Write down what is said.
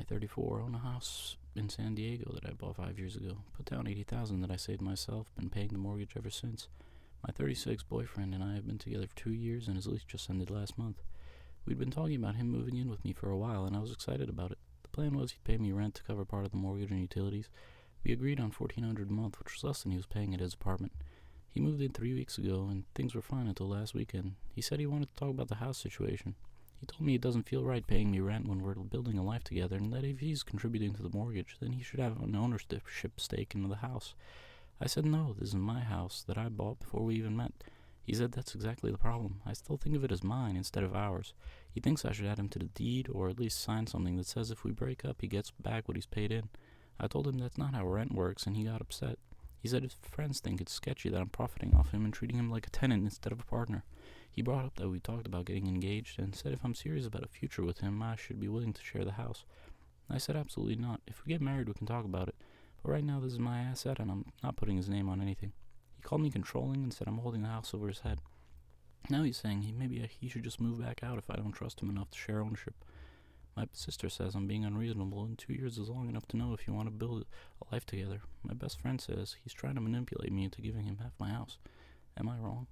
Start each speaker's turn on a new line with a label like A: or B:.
A: 34, own a house in San Diego that I bought 5 years ago. Put down $80,000 that I saved myself, been paying the mortgage ever since. My 36 boyfriend and I have been together for 2 years, and his lease just ended last month. We'd been talking about him moving in with me for a while, and I was excited about it. The plan was he'd pay me rent to cover part of the mortgage and utilities. We agreed on $1,400 a month, which was less than he was paying at his apartment. He moved in 3 weeks ago, and things were fine until last weekend. He said he wanted to talk about the house situation. He told me it doesn't feel right paying me rent when we're building a life together, and that if he's contributing to the mortgage, then he should have an ownership stake in the house. I said no, this is my house that I bought before we even met. He said that's exactly the problem. I still think of it as mine instead of ours. He thinks I should add him to the deed, or at least sign something that says if we break up he gets back what he's paid in. I told him that's not how rent works, and he got upset. He said his friends think it's sketchy that I'm profiting off him and treating him like a tenant instead of a partner. He brought up that we talked about getting engaged and said if I'm serious about a future with him, I should be willing to share the house. I said absolutely not. If we get married, we can talk about it. But right now, this is my asset, and I'm not putting his name on anything. He called me controlling and said I'm holding the house over his head. Now he's saying he should just move back out if I don't trust him enough to share ownership. My sister says I'm being unreasonable, and 2 years is long enough to know if you want to build a life together. My best friend says he's trying to manipulate me into giving him half my house. Am I wrong?